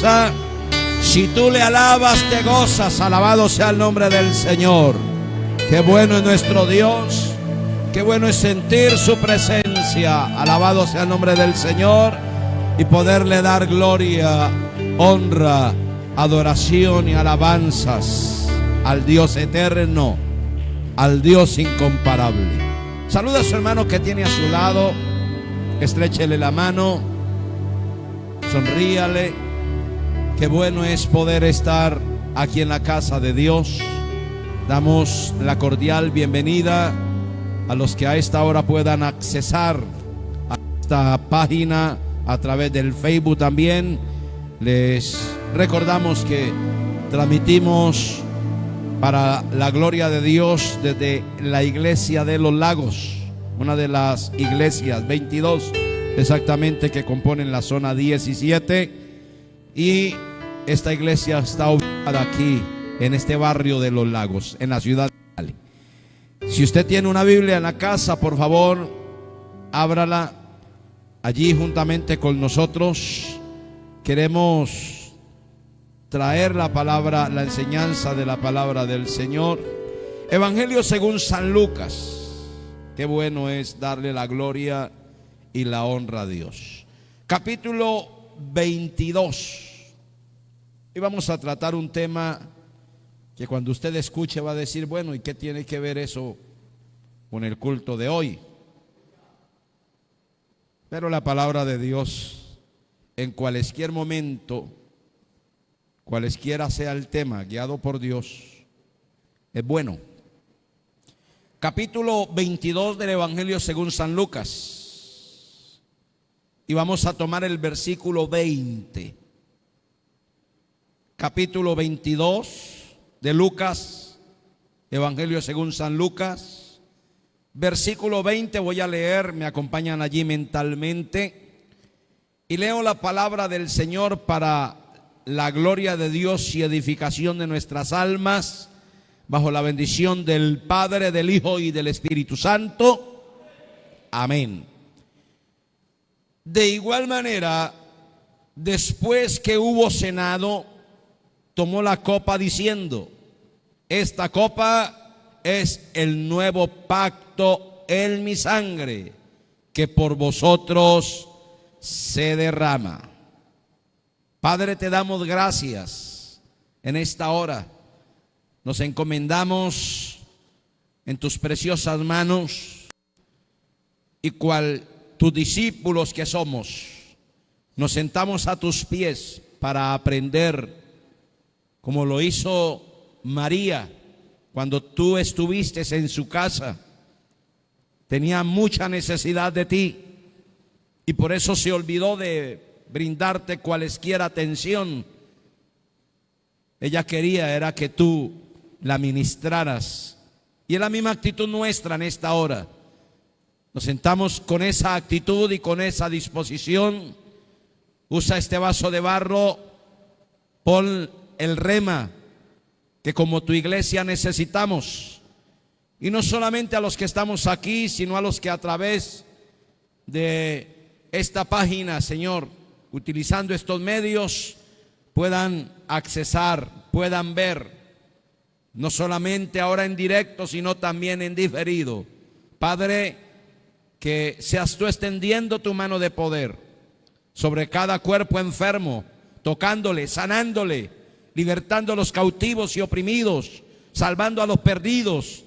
goza. Si tú le alabas, te gozas. Alabado sea el nombre del Señor. Qué bueno es nuestro Dios. Qué bueno es sentir su presencia. Alabado sea el nombre del Señor. Y poderle dar gloria, honra, adoración y alabanzas al Dios eterno, al Dios incomparable. Saluda a su hermano que tiene a su lado. Estréchele la mano. Sonríale. Qué bueno es poder estar aquí en la casa de Dios. Damos la cordial bienvenida a los que a esta hora puedan accesar a esta página a través del Facebook también. Les recordamos que transmitimos para la gloria de Dios desde la iglesia de Los Lagos, una de las iglesias 22 exactamente que componen la zona 17, y esta iglesia está ubicada aquí en este barrio de Los Lagos, en la ciudad de Cali. Si usted tiene una Biblia en la casa, por favor, ábrala. Allí juntamente con nosotros queremos traer la palabra, la enseñanza de la palabra del Señor. Evangelio según San Lucas. Qué bueno es darle la gloria y la honra a Dios. Capítulo 22. Y vamos a tratar un tema que cuando usted escuche va a decir, bueno, ¿y qué tiene que ver eso con el culto de hoy? Pero la palabra de Dios, en cualquier momento, cualesquiera sea el tema, guiado por Dios, es bueno. Capítulo 22 del Evangelio según San Lucas. Y vamos a tomar el versículo 20. Capítulo 22 de Lucas, Evangelio según San Lucas. Versículo 20 voy a leer, me acompañan allí mentalmente. Y leo la palabra del Señor para la gloria de Dios y edificación de nuestras almas, bajo la bendición del Padre, del Hijo y del Espíritu Santo. Amén. De igual manera, después que hubo cenado, tomó la copa diciendo: esta copa es el nuevo pacto en mi sangre, que por vosotros se derrama. Padre, te damos gracias en esta hora. Nos encomendamos en tus preciosas manos, y cual tus discípulos que somos, nos sentamos a tus pies para aprender, como lo hizo María cuando tú estuviste en su casa. Tenía mucha necesidad de ti y por eso se olvidó de brindarte cualesquiera atención. Ella quería era que tú la ministraras, y es la misma actitud nuestra en esta hora. Nos sentamos con esa actitud y con esa disposición. Usa este vaso de barro, pon el rema que como tu iglesia necesitamos, y no solamente a los que estamos aquí, sino a los que a través de esta página, Señor, utilizando estos medios, puedan accesar, puedan ver, no solamente ahora en directo, sino también en diferido. Padre, que seas tú extendiendo tu mano de poder sobre cada cuerpo enfermo, tocándole, sanándole, libertando a los cautivos y oprimidos, salvando a los perdidos,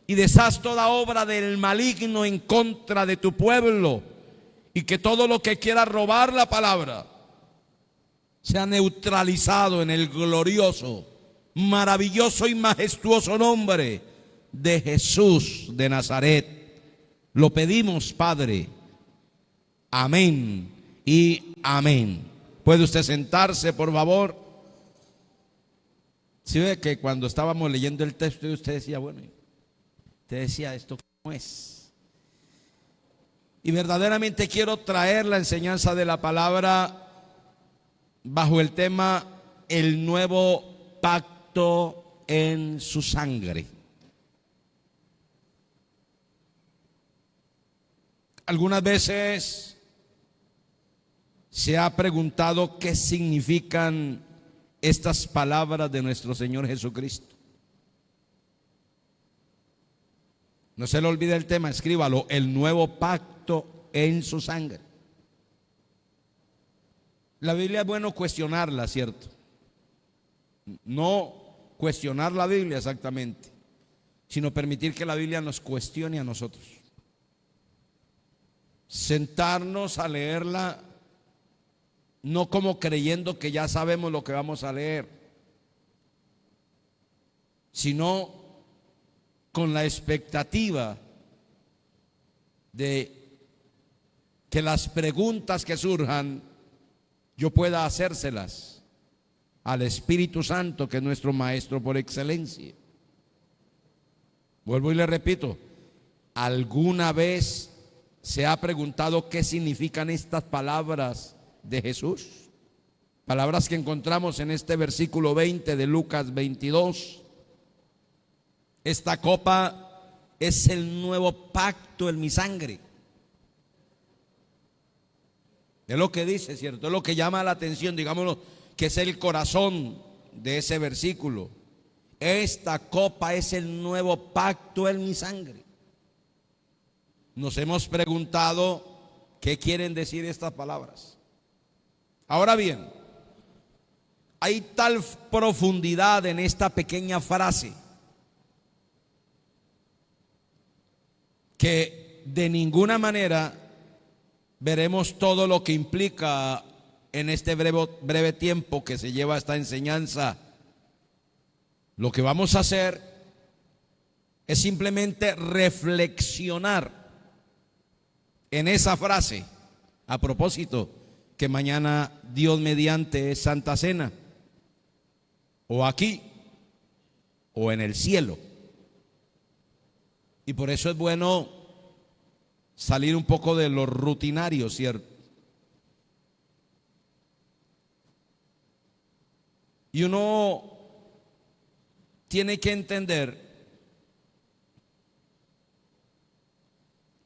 y deshaz toda obra del maligno en contra de tu pueblo, y que todo lo que quiera robar la palabra sea neutralizado en el glorioso, maravilloso y majestuoso nombre de Jesús de Nazaret. Lo pedimos, Padre. Amén y amén. ¿Puede usted sentarse, por favor? Si ve que cuando estábamos leyendo el texto, usted decía, bueno, usted decía, ¿esto cómo es? Y verdaderamente quiero traer la enseñanza de la palabra bajo el tema el nuevo pacto en su sangre. Algunas veces ¿se ha preguntado qué significan estas palabras de nuestro Señor Jesucristo? No se le olvide el tema, escríbalo: el nuevo pacto en su sangre. La Biblia es bueno cuestionarla, ¿cierto? No cuestionar la Biblia exactamente, sino permitir que la Biblia nos cuestione a nosotros. Sentarnos a leerla no como creyendo que ya sabemos lo que vamos a leer, sino con la expectativa de que las preguntas que surjan yo pueda hacérselas al Espíritu Santo, que es nuestro maestro por excelencia. Vuelvo y le repito, ¿alguna vez se ha preguntado qué significan estas palabras de Jesús? Palabras que encontramos en este versículo 20 de Lucas 22. Esta copa es el nuevo pacto en mi sangre. Es lo que dice, ¿cierto? Es lo que llama la atención, digámoslo, que es el corazón de ese versículo. Esta copa es el nuevo pacto en mi sangre. Nos hemos preguntado qué quieren decir estas palabras. Ahora bien, hay tal profundidad en esta pequeña frase que de ninguna manera veremos todo lo que implica en este breve tiempo que se lleva esta enseñanza. Lo que vamos a hacer es simplemente reflexionar en esa frase. A propósito, que mañana, Dios mediante, es Santa Cena, o aquí o en el cielo. Y por eso es bueno salir un poco de lo rutinario, ¿cierto? Y uno tiene que entender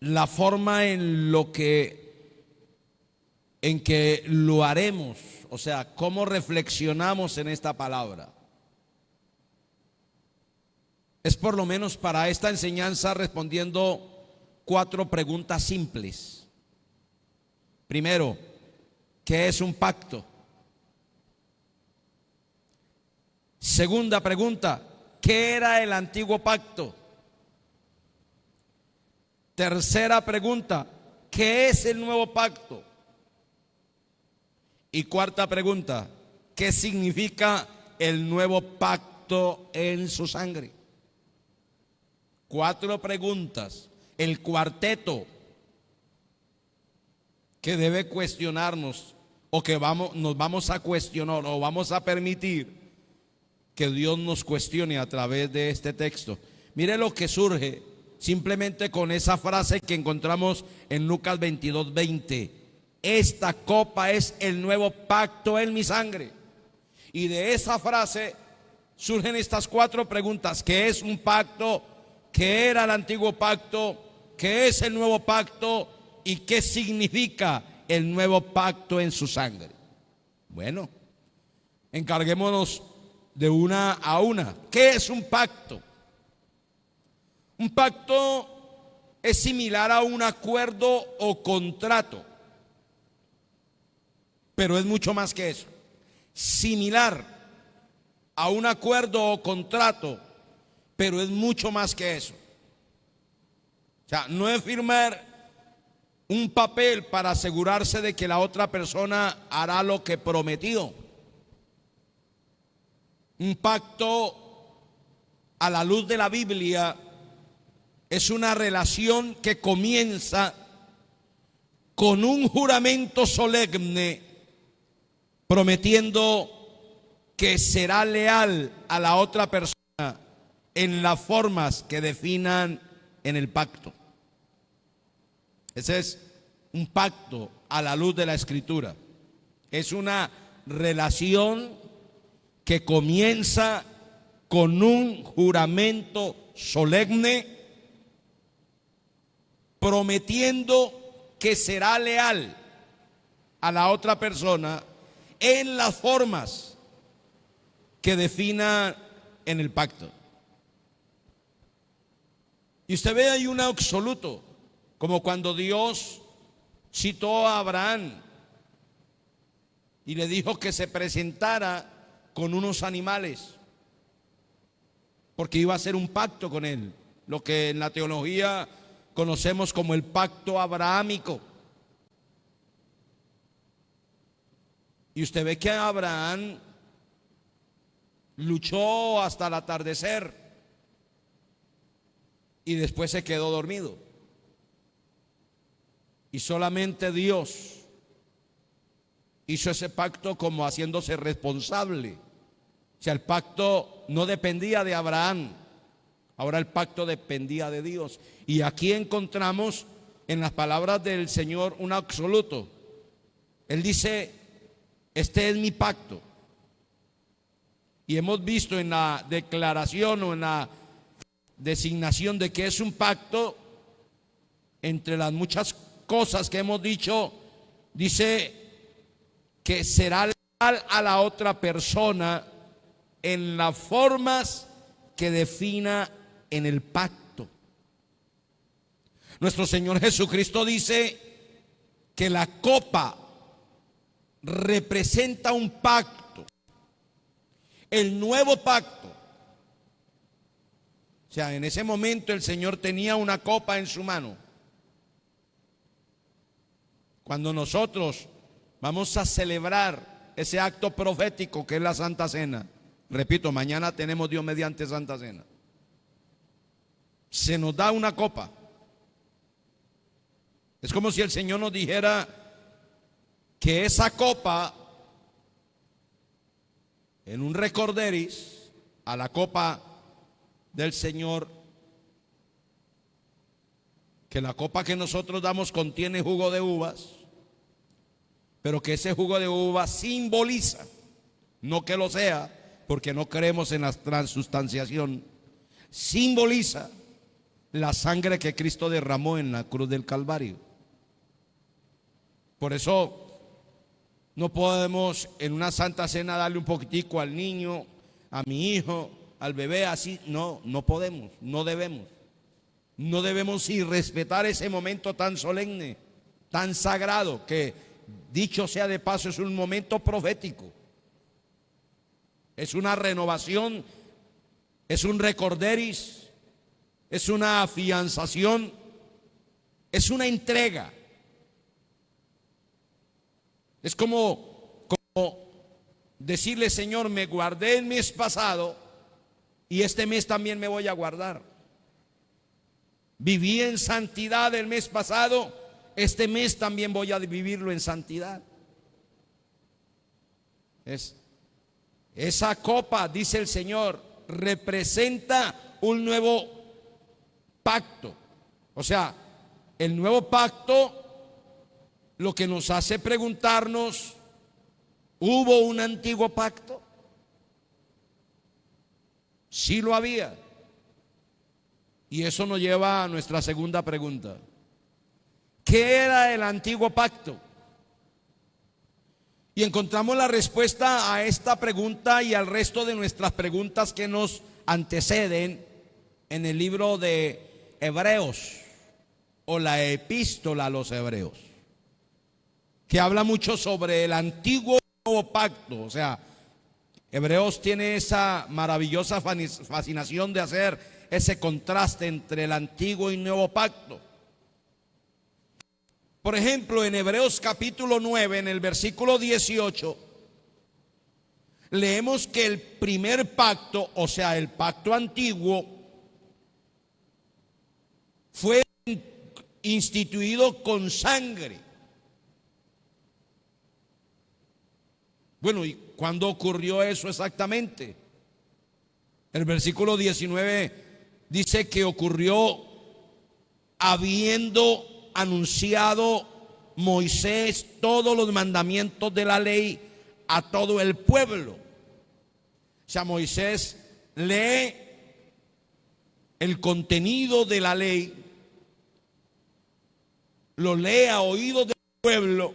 la forma en que lo haremos, o sea, cómo reflexionamos en esta palabra. Es por lo menos para esta enseñanza respondiendo 4 preguntas simples. Primero, ¿qué es un pacto? Segunda pregunta, ¿qué era el antiguo pacto? Tercera pregunta, ¿qué es el nuevo pacto? Y cuarta pregunta, ¿qué significa el nuevo pacto en su sangre? 4 preguntas. El cuarteto que debe cuestionarnos, o que nos vamos a cuestionar, o vamos a permitir que Dios nos cuestione a través de este texto. Mire lo que surge simplemente con esa frase que encontramos en Lucas 22:20. Esta copa es el nuevo pacto en mi sangre. Y de esa frase surgen estas 4 preguntas. ¿Qué es un pacto? ¿Qué era el antiguo pacto? ¿Qué es el nuevo pacto? ¿Y qué significa el nuevo pacto en su sangre? Bueno, encarguémonos de una a una. ¿Qué es un pacto? Un pacto es similar a un acuerdo o contrato, pero es mucho más que eso. Similar a un acuerdo o contrato, pero es mucho más que eso. O sea, no es firmar un papel para asegurarse de que la otra persona hará lo que prometió. Un pacto, a la luz de la Biblia, es una relación que comienza con un juramento solemne, prometiendo que será leal a la otra persona en las formas que definan en el pacto. Ese es un pacto a la luz de la Escritura. Es una relación que comienza con un juramento solemne, prometiendo que será leal a la otra persona en las formas que defina en el pacto. Y usted ve ahí un absoluto, como cuando Dios citó a Abraham y le dijo que se presentara con unos animales, porque iba a hacer un pacto con él, lo que en la teología conocemos como el pacto abrahámico. Y usted ve que Abraham luchó hasta el atardecer y después se quedó dormido. Y solamente Dios hizo ese pacto como haciéndose responsable. O sea, el pacto no dependía de Abraham, ahora el pacto dependía de Dios. Y aquí encontramos en las palabras del Señor un absoluto. Él dice: este es mi pacto. Y hemos visto en la declaración o en la designación de que es un pacto, entre las muchas cosas que hemos dicho, dice que será leal a la otra persona en las formas que defina en el pacto. Nuestro Señor Jesucristo dice que la copa representa un pacto, el nuevo pacto. O sea, en ese momento el Señor tenía una copa en su mano. Cuando nosotros vamos a celebrar ese acto profético que es la Santa Cena, repito, mañana tenemos Dios mediante Santa Cena, se nos da una copa. Es como si el Señor nos dijera que esa copa, en un recorderis a la copa del Señor, que la copa que nosotros damos contiene jugo de uvas, pero que ese jugo de uva simboliza, no que lo sea, porque no creemos en la transustanciación, simboliza la sangre que Cristo derramó en la cruz del Calvario. Por eso no podemos en una Santa Cena darle un poquitico al niño, a mi hijo, al bebé, así. No podemos, no debemos. No debemos irrespetar ese momento tan solemne, tan sagrado, que dicho sea de paso es un momento profético. Es una renovación, es un recorderis, es una afianzación, es una entrega. Es como decirle: Señor, me guardé el mes pasado y este mes también me voy a guardar. Viví en santidad el mes pasado, este mes también voy a vivirlo en santidad. Esa copa, dice el Señor, representa un nuevo pacto. O sea, el nuevo pacto lo que nos hace preguntarnos: ¿hubo un antiguo pacto? Sí lo había. Y eso nos lleva a nuestra segunda pregunta: ¿qué era el antiguo pacto? Y encontramos la respuesta a esta pregunta y al resto de nuestras preguntas que nos anteceden en el libro de Hebreos, o la epístola a los Hebreos, que habla mucho sobre el antiguo y nuevo pacto. O sea, Hebreos tiene esa maravillosa fascinación de hacer ese contraste entre el antiguo y nuevo pacto. Por ejemplo, en Hebreos capítulo 9, en el versículo 18, leemos que el primer pacto, o sea, el pacto antiguo, fue instituido con sangre. Bueno, ¿y cuándo ocurrió eso exactamente? El versículo 19 dice que ocurrió habiendo anunciado Moisés todos los mandamientos de la ley a todo el pueblo. O sea, Moisés lee el contenido de la ley, lo lee a oídos del pueblo,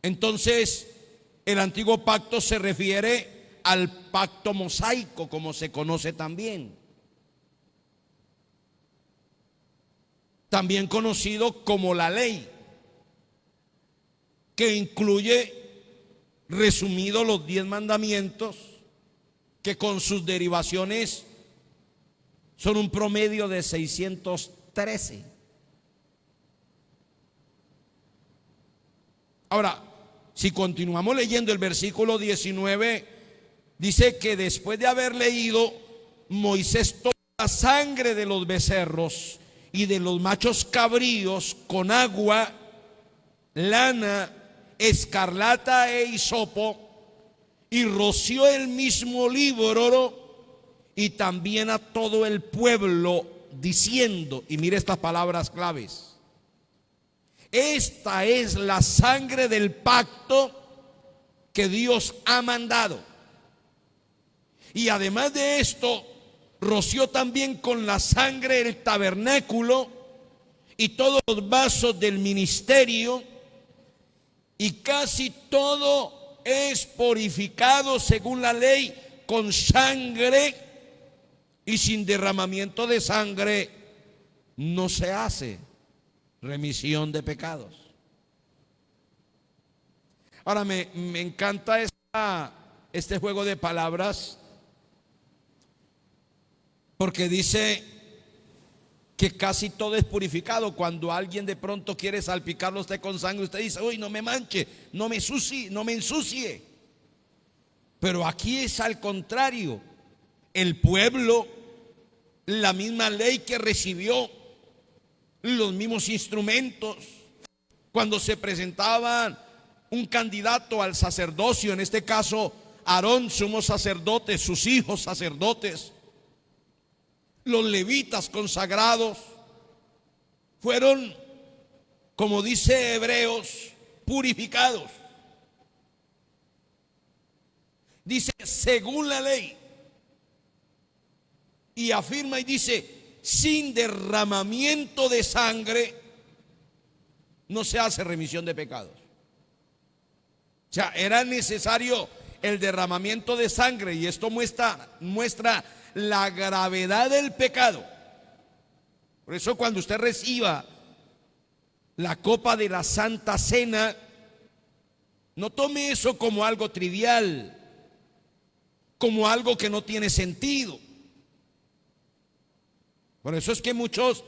Entonces, el antiguo pacto se refiere al pacto mosaico, como se conoce también. También conocido como la ley, que incluye, resumido, los 10 mandamientos, que con sus derivaciones son un promedio de 613. Ahora, si continuamos leyendo el versículo 19, dice que después de haber leído, Moisés tomó la sangre de los becerros y de los machos cabríos con agua, lana, escarlata e hisopo, y roció el mismo libro y también a todo el pueblo, diciendo, y mire estas palabras claves: esta es la sangre del pacto que Dios ha mandado. Y además de esto, roció también con la sangre el tabernáculo y todos los vasos del ministerio, y casi todo es purificado según la ley con sangre, y sin derramamiento de sangre no se hace remisión de pecados. Ahora me encanta este juego de palabras, porque dice que casi todo es purificado. Cuando alguien de pronto quiere salpicarlo usted con sangre, usted dice: uy, no me manche, no me ensucie. Pero aquí es al contrario. El pueblo, la misma ley que recibió, los mismos instrumentos, cuando se presentaban un candidato al sacerdocio, en este caso Aarón, sumo sacerdote, sus hijos sacerdotes, los levitas consagrados, fueron, como dice Hebreos, purificados. Dice según la ley, y afirma y dice: sin derramamiento de sangre no se hace remisión de pecados. O sea, era necesario el derramamiento de sangre, y esto muestra la gravedad del pecado. Por eso, cuando usted reciba la copa de la Santa Cena, no tome eso como algo trivial, como algo que no tiene sentido. Por eso es que muchos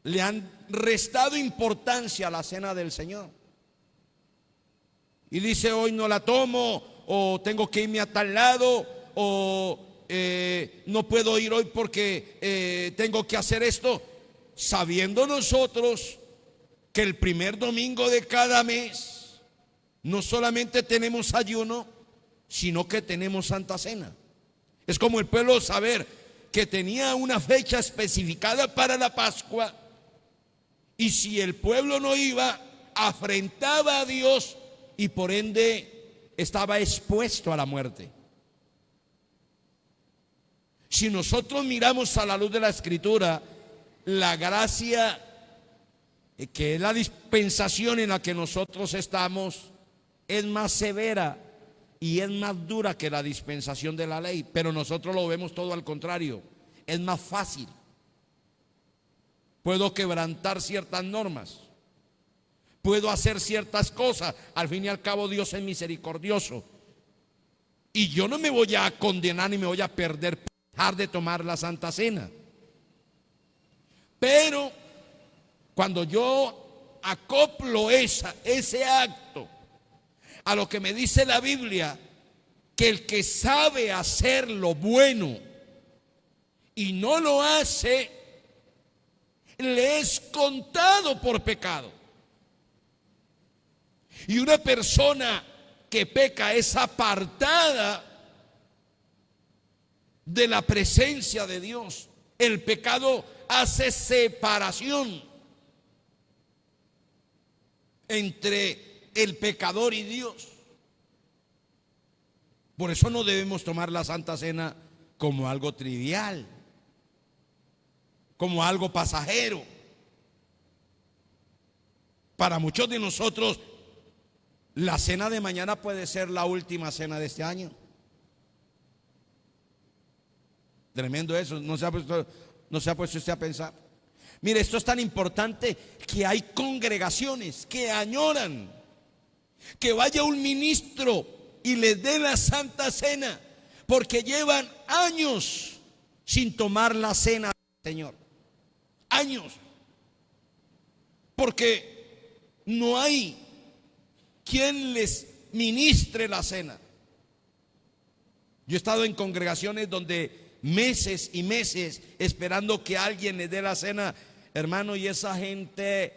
le han restado importancia a la cena del Señor. Y dice: hoy no la tomo, o tengo que irme a tal lado, o no puedo ir hoy porque tengo que hacer esto, sabiendo nosotros que el primer domingo de cada mes no solamente tenemos ayuno, sino que tenemos Santa Cena. Es como el pueblo saber que tenía una fecha especificada para la Pascua, y si el pueblo no iba, afrentaba a Dios y por ende estaba expuesto a la muerte. Si nosotros miramos a la luz de la Escritura, la gracia, que es la dispensación en la que nosotros estamos, es más severa y es más dura que la dispensación de la ley. Pero nosotros lo vemos todo al contrario. Es más fácil. Puedo quebrantar ciertas normas, puedo hacer ciertas cosas. Al fin y al cabo, Dios es misericordioso, y yo no me voy a condenar ni me voy a perder por dejar de tomar la Santa Cena. Pero cuando yo acoplo ese acto a lo que me dice la Biblia, que el que sabe hacer lo bueno y no lo hace, le es contado por pecado. Y una persona que peca es apartada de la presencia de Dios. El pecado hace separación entre el pecador y Dios. Por eso no debemos tomar la Santa Cena como algo trivial, como algo pasajero. Para muchos de nosotros La cena de mañana puede ser la última cena de este año. Tremendo eso, no se ha puesto usted a pensar. Mire, esto es tan importante que hay congregaciones que añoran que vaya un ministro y les dé la Santa Cena, porque llevan años sin tomar la cena del Señor. Años. Porque no hay quien les ministre la cena. Yo he estado en congregaciones donde meses y meses esperando que alguien les dé la cena, hermano, y esa gente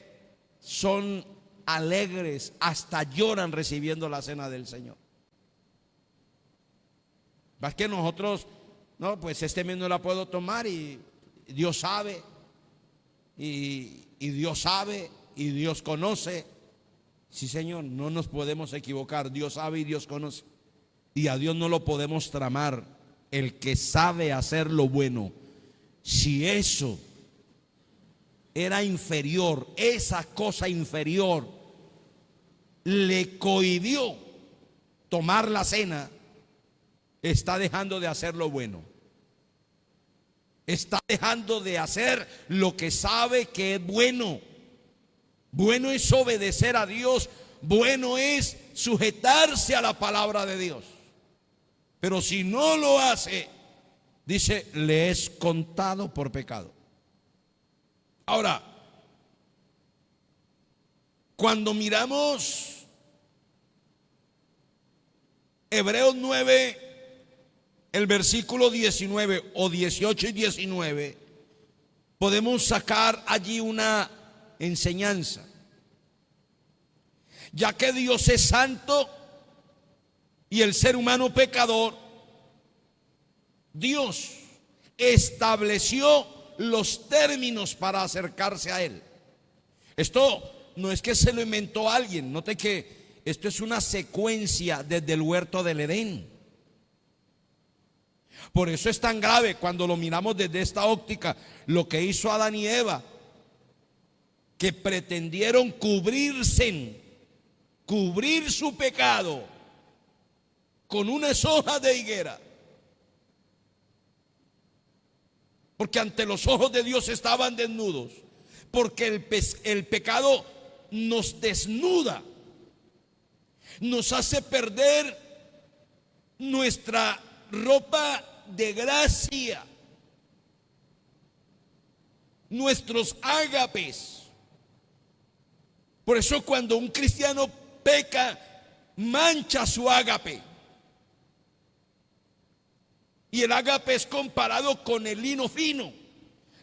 son alegres, hasta lloran recibiendo la cena del Señor. ¿Vas que nosotros, no, pues este mes no la puedo tomar y Dios sabe, y Dios sabe, y Dios conoce? Sí, Señor, no nos podemos equivocar, Dios sabe y Dios conoce, y a Dios no lo podemos tramar. El que sabe hacer lo bueno, si eso era inferior, esa cosa inferior le cohibió tomar la cena, está dejando de hacer lo bueno. Está dejando de hacer lo que sabe que es bueno. Bueno es obedecer a Dios, bueno es sujetarse a la palabra de Dios. Pero si no lo hace, dice, le es contado por pecado. Ahora, cuando miramos Hebreos 9, el versículo 19 o 18 y 19, podemos sacar allí una enseñanza. Ya que Dios es santo y el ser humano pecador, Dios estableció los términos para acercarse a Él. Esto no es que se lo inventó alguien. Note que esto es una secuencia desde el huerto del Edén. Por eso es tan grave cuando lo miramos desde esta óptica, lo que hizo Adán y Eva, que pretendieron cubrir su pecado con unas hojas de higuera, porque ante los ojos de Dios estaban desnudos, porque el pecado nos desnuda, nos hace perder nuestra ropa de gracia, nuestros ágapes. Por eso cuando un cristiano peca, mancha su ágape. Y el ágape es comparado con el lino fino.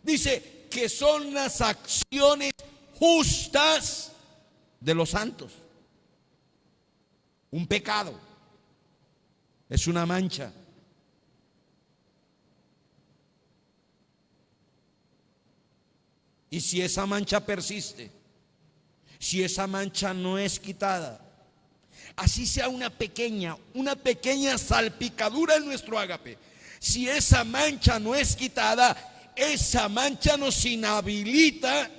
Dice que son las acciones justas de los santos. Un pecado es una mancha. Y si esa mancha persiste, si esa mancha no es quitada, así sea una pequeña salpicadura en nuestro ágape, si esa mancha no es quitada, esa mancha nos inhabilita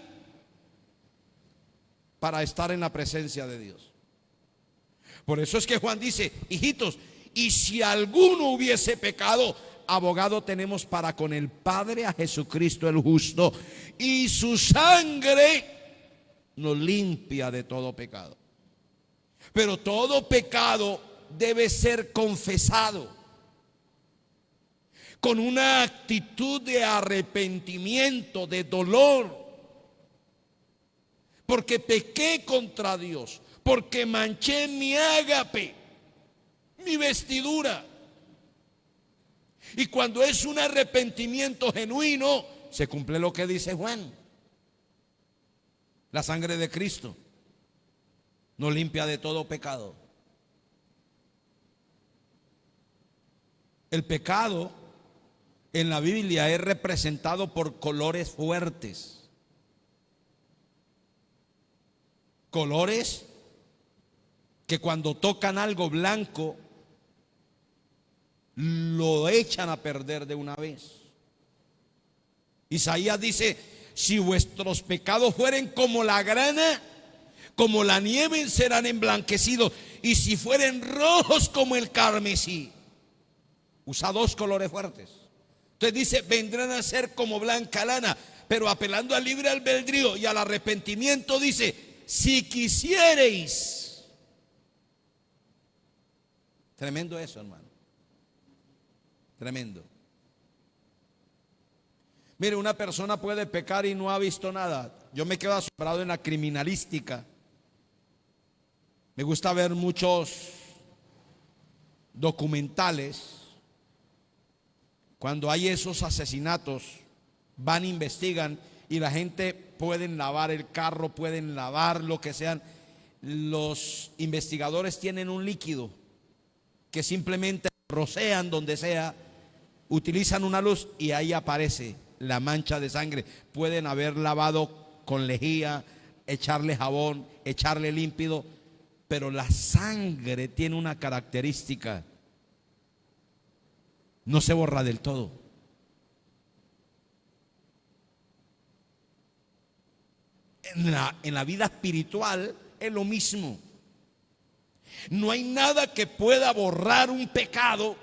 para estar en la presencia de Dios. Por eso es que Juan dice, hijitos, y si alguno hubiese pecado, abogado tenemos para con el Padre, a Jesucristo el justo, y su sangre nos limpia de todo pecado. Pero todo pecado debe ser confesado con una actitud de arrepentimiento, de dolor, porque pequé contra Dios, porque manché mi ágape, mi vestidura. Y cuando es un arrepentimiento genuino, se cumple lo que dice Juan: la sangre de Cristo nos limpia de todo pecado. El pecado en la Biblia es representado por colores fuertes. Colores que cuando tocan algo blanco lo echan a perder de una vez. Isaías dice: si vuestros pecados fueren como la grana, Como la nieve serán emblanquecidos, y si fueren rojos como el carmesí. Usa dos colores fuertes. Entonces dice, vendrán a ser como blanca lana. Pero apelando al libre albedrío y al arrepentimiento dice, si quisiereis. Tremendo eso, hermano. Tremendo. Mire, una persona puede pecar y no ha visto nada. Yo me quedo asombrado en la criminalística. Me gusta ver muchos documentales. Cuando hay esos asesinatos, van, investigan y la gente pueden lavar el carro, pueden lavar lo que sean. Los investigadores tienen un líquido que simplemente rocean donde sea, utilizan una luz y ahí aparece la mancha de sangre. Pueden haber lavado con lejía, echarle jabón, echarle límpido, pero la sangre tiene una característica: no se borra del todo. En la vida espiritual es lo mismo. No hay nada que pueda borrar un pecado,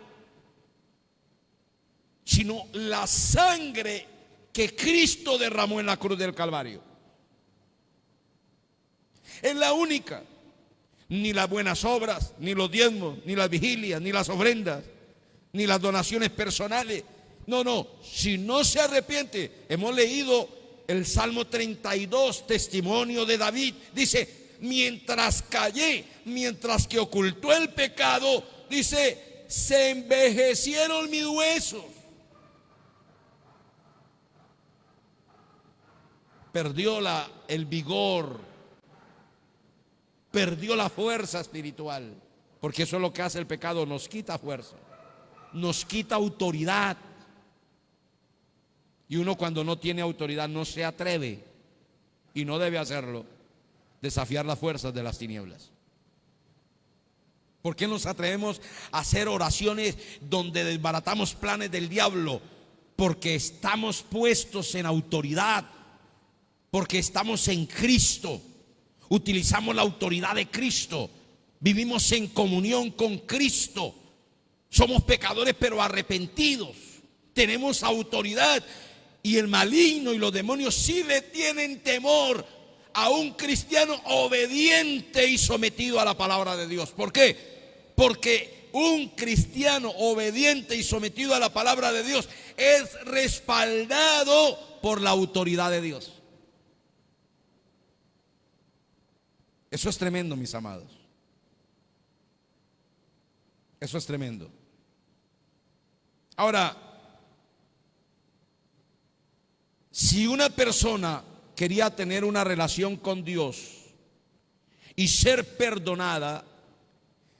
sino la sangre que Cristo derramó en la cruz del Calvario. Es la única. Ni las buenas obras, ni los diezmos, ni las vigilias, ni las ofrendas, ni las donaciones personales. No, si no se arrepiente. Hemos leído el Salmo 32, testimonio de David. Dice, mientras callé, mientras que ocultó el pecado, dice, se envejecieron mis huesos. Perdió el vigor, perdió la fuerza espiritual, porque eso es lo que hace el pecado, nos quita fuerza, nos quita autoridad. Y uno, cuando no tiene autoridad, no se atreve, y no debe hacerlo, desafiar las fuerzas de las tinieblas. ¿Por qué nos atrevemos a hacer oraciones donde desbaratamos planes del diablo? Porque estamos puestos en autoridad, porque estamos en Cristo, utilizamos la autoridad de Cristo, vivimos en comunión con Cristo, somos pecadores pero arrepentidos, tenemos autoridad. Y el maligno y los demonios sí le tienen temor a un cristiano obediente y sometido a la palabra de Dios. ¿Por qué? Porque un cristiano obediente y sometido a la palabra de Dios es respaldado por la autoridad de Dios. Eso es tremendo, mis amados. Eso es tremendo. Ahora, si una persona quería tener una relación con Dios y ser perdonada,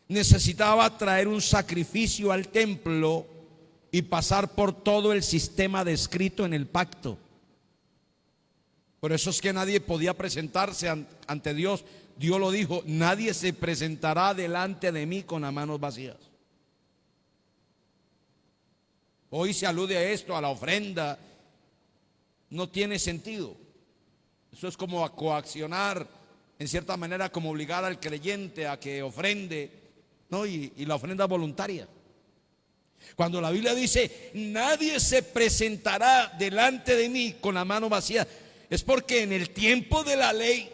necesitaba traer un sacrificio al templo y pasar por todo el sistema descrito en el pacto. Por eso es que nadie podía presentarse ante Dios. Dios lo dijo, nadie se presentará delante de mí con las manos vacías. Hoy se alude a esto, a la ofrenda. No tiene sentido. Eso es como a coaccionar, en cierta manera, como obligar al creyente a que ofrende, ¿no? Y la ofrenda voluntaria. Cuando la Biblia dice, nadie se presentará delante de mí con la mano vacía, es porque en el tiempo de la ley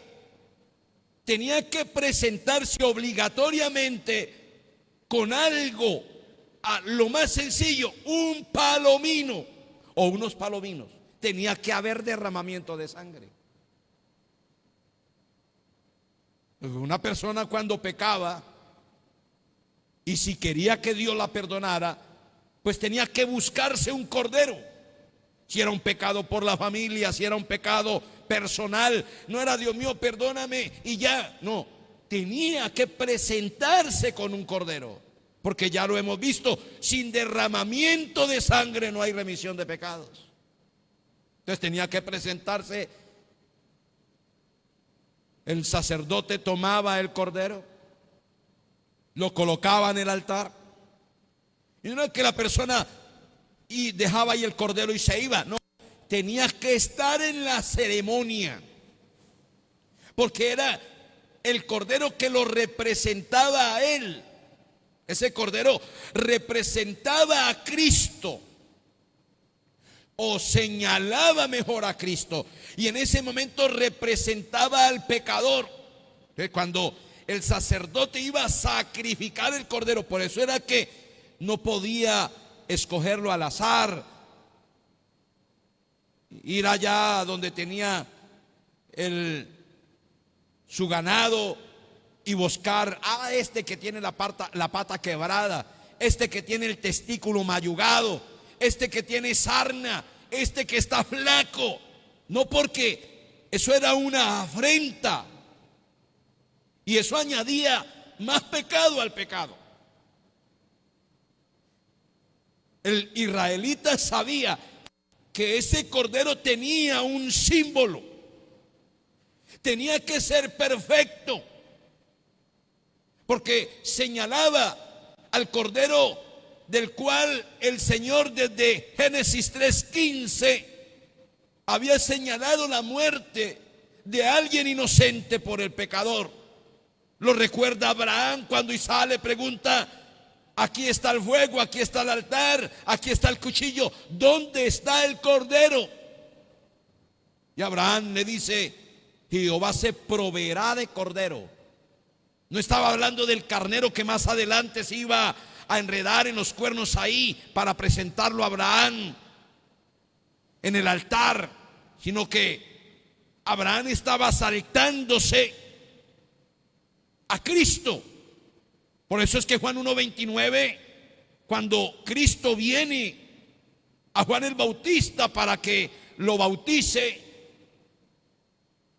tenía que presentarse obligatoriamente con algo, a lo más sencillo, un palomino o unos palominos. Tenía que haber derramamiento de sangre. Una persona, cuando pecaba y si quería que Dios la perdonara, pues tenía que buscarse un cordero. Si era un pecado por la familia, si era un pecado personal, no era Dios mío, perdóname y ya. No, tenía que presentarse con un cordero, porque ya lo hemos visto, sin derramamiento de sangre no hay remisión de pecados. Entonces tenía que presentarse. El sacerdote tomaba el cordero, lo colocaba en el altar, y no es que la persona y dejaba ahí el cordero y se iba. No, tenías que estar en la ceremonia, porque era el cordero que lo representaba a él. Ese cordero representaba a Cristo, o señalaba mejor a Cristo, y en ese momento representaba al pecador. Cuando el sacerdote iba a sacrificar el cordero, por eso era que no podía escogerlo al azar, ir allá donde tenía su ganado y buscar este que tiene la pata quebrada, este que tiene el testículo mayugado, este que tiene sarna, este que está flaco. No, porque eso era una afrenta y eso añadía más pecado al pecado. El israelita sabía que ese cordero tenía un símbolo, tenía que ser perfecto, porque señalaba al cordero del cual el Señor desde Génesis 3:15 había señalado la muerte de alguien inocente por el pecador. Lo recuerda Abraham cuando Isaac le pregunta: aquí está el fuego, aquí está el altar, aquí está el cuchillo, ¿dónde está el cordero? Y Abraham le dice: Jehová se proveerá de cordero. No estaba hablando del carnero que más adelante se iba a enredar en los cuernos ahí para presentarlo a Abraham en el altar, sino que Abraham estaba saltándose a Cristo. Por eso es que Juan 1:29, cuando Cristo viene a Juan el Bautista para que lo bautice,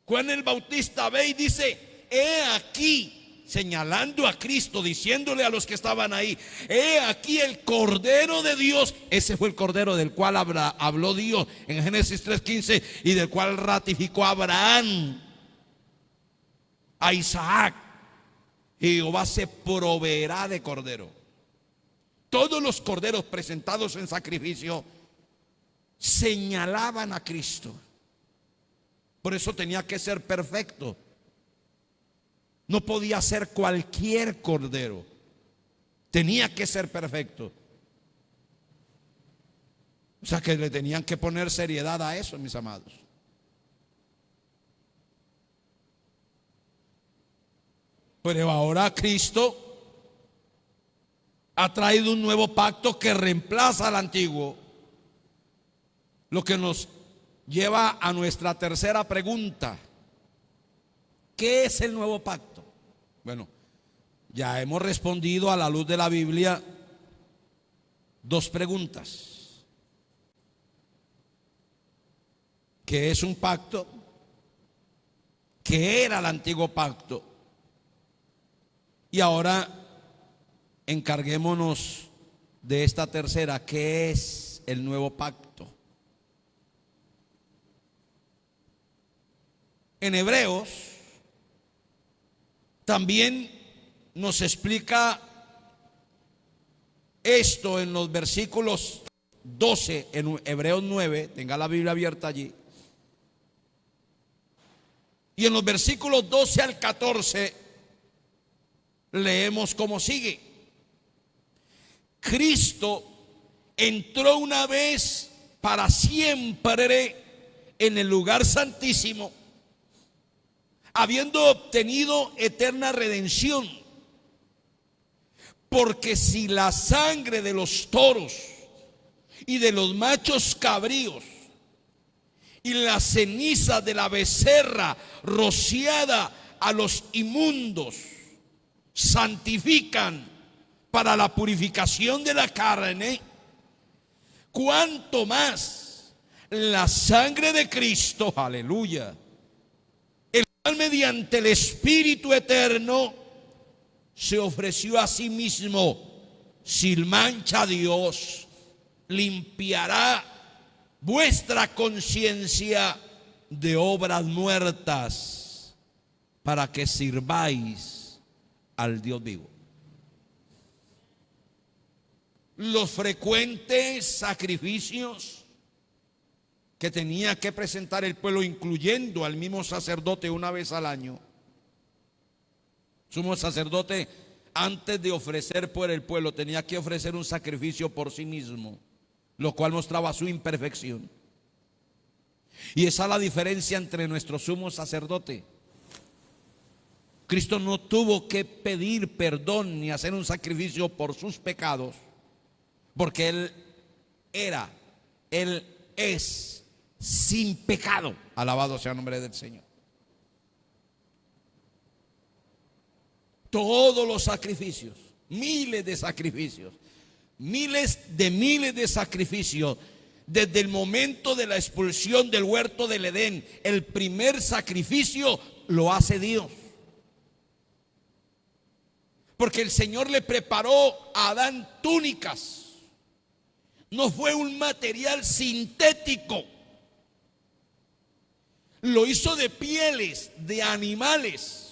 Juan el Bautista ve y dice: he aquí, señalando a Cristo, diciéndole a los que estaban ahí: he aquí el Cordero de Dios. Ese fue el Cordero del cual habló Dios en Génesis 3:15 y del cual ratificó a Abraham, a Isaac. Jehová se proveerá de cordero. Todos los corderos presentados en sacrificio señalaban a Cristo. Por eso tenía que ser perfecto. No podía ser cualquier cordero, tenía que ser perfecto. O sea que le tenían que poner seriedad a eso, mis amados. Pero ahora Cristo ha traído un nuevo pacto que reemplaza al antiguo, lo que nos lleva a nuestra tercera pregunta: ¿qué es el nuevo pacto? Bueno, ya hemos respondido a la luz de la Biblia dos preguntas. ¿Qué es un pacto? ¿Qué era el antiguo pacto? Y ahora encarguémonos de esta tercera: ¿qué es el nuevo pacto? En Hebreos también nos explica esto en los versículos 12, en Hebreos 9, tenga la Biblia abierta allí. Y en los versículos 12 al 14 leemos como sigue: Cristo entró una vez para siempre en el lugar santísimo, habiendo obtenido eterna redención. Porque si la sangre de los toros y de los machos cabríos y la ceniza de la becerra rociada a los inmundos santifican para la purificación de la carne, cuánto más la sangre de Cristo, aleluya, el cual mediante el Espíritu eterno se ofreció a sí mismo sin mancha a Dios, limpiará vuestra conciencia de obras muertas para que sirváis al Dios vivo. Los frecuentes sacrificios que tenía que presentar el pueblo, incluyendo al mismo sacerdote una vez al año, Sumo sacerdote, antes de ofrecer por el pueblo, tenía que ofrecer un sacrificio por sí mismo, lo cual mostraba su imperfección. Y esa es la diferencia entre nuestro sumo sacerdote. Cristo no tuvo que pedir perdón ni hacer un sacrificio por sus pecados, porque Él es sin pecado. Alabado sea el nombre del Señor. Todos los sacrificios, miles de sacrificios, miles de sacrificios, desde el momento de la expulsión del huerto del Edén, el primer sacrificio lo hace Dios. Porque el Señor le preparó a Adán túnicas. No fue un material sintético. Lo hizo de pieles de animales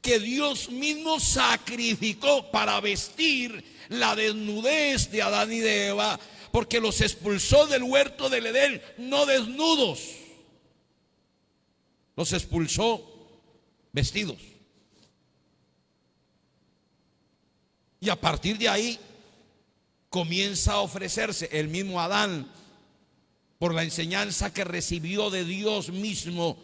que Dios mismo sacrificó para vestir la desnudez de Adán y de Eva, porque los expulsó del huerto del Edén no desnudos, los expulsó vestidos. Y a partir de ahí comienza a ofrecerse el mismo Adán, por la enseñanza que recibió de Dios mismo,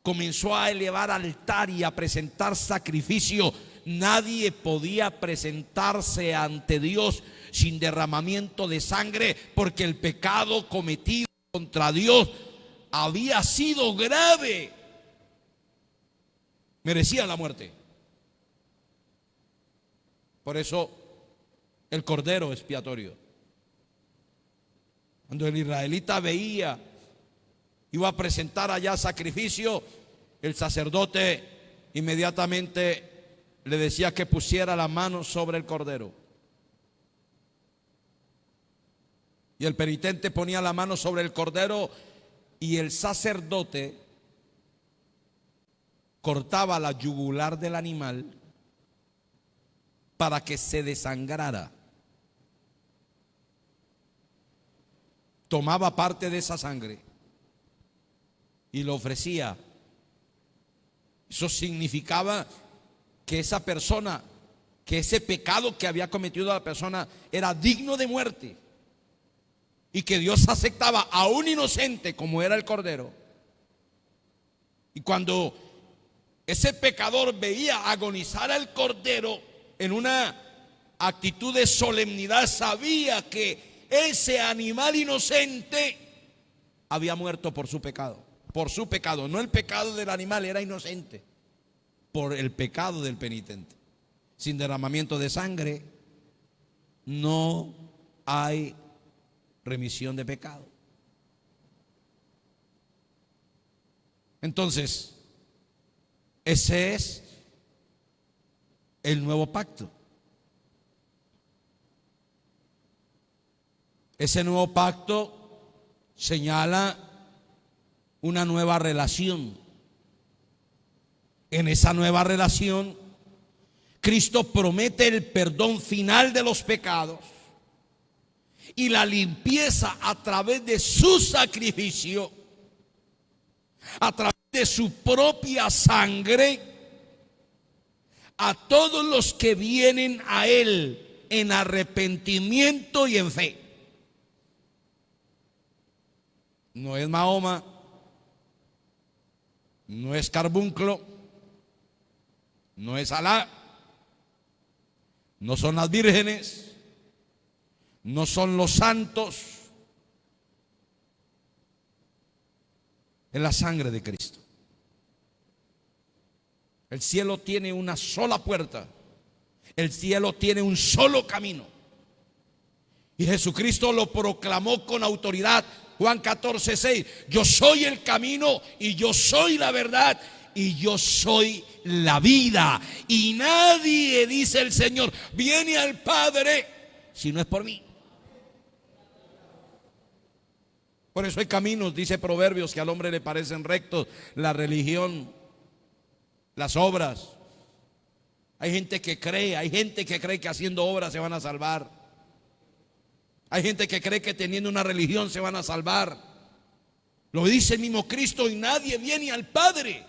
comenzó a elevar altar y a presentar sacrificio. Nadie podía presentarse ante Dios sin derramamiento de sangre, porque el pecado cometido contra Dios había sido grave, merecía la muerte. Por eso el cordero expiatorio, cuando el israelita iba a presentar allá sacrificio, el sacerdote inmediatamente le decía que pusiera la mano sobre el cordero. Y el penitente ponía la mano sobre el cordero y el sacerdote cortaba la yugular del animal para que se desangrara. Tomaba parte de esa sangre y lo ofrecía. Eso significaba que esa persona, que ese pecado que había cometido la persona era digno de muerte, y que Dios aceptaba a un inocente como era el cordero. Y cuando ese pecador veía agonizar al cordero en una actitud de solemnidad, sabía que ese animal inocente había muerto por su pecado. Por su pecado, no el pecado del animal, era inocente por el pecado del penitente. Sin derramamiento de sangre no hay remisión de pecado. Entonces, ese es el nuevo pacto. Ese nuevo pacto señala una nueva relación. En esa nueva relación, Cristo promete el perdón final de los pecados y la limpieza a través de su sacrificio, a través de su propia sangre, a todos los que vienen a Él en arrepentimiento y en fe. No es Mahoma, no es Carbunclo, no es Alá, no son las vírgenes, no son los santos. Es la sangre de Cristo. El cielo tiene una sola puerta. El cielo tiene un solo camino. Y Jesucristo lo proclamó con autoridad. Juan 14:6. Yo soy el camino y yo soy la verdad y yo soy la vida. Y nadie, dice el Señor, viene al Padre si no es por mí. Por eso hay caminos, dice Proverbios, que al hombre le parecen rectos: la religión, las obras. Hay gente que cree que haciendo obras se van a salvar. Hay gente que cree que teniendo una religión se van a salvar. Lo dice el mismo Cristo: y nadie viene al Padre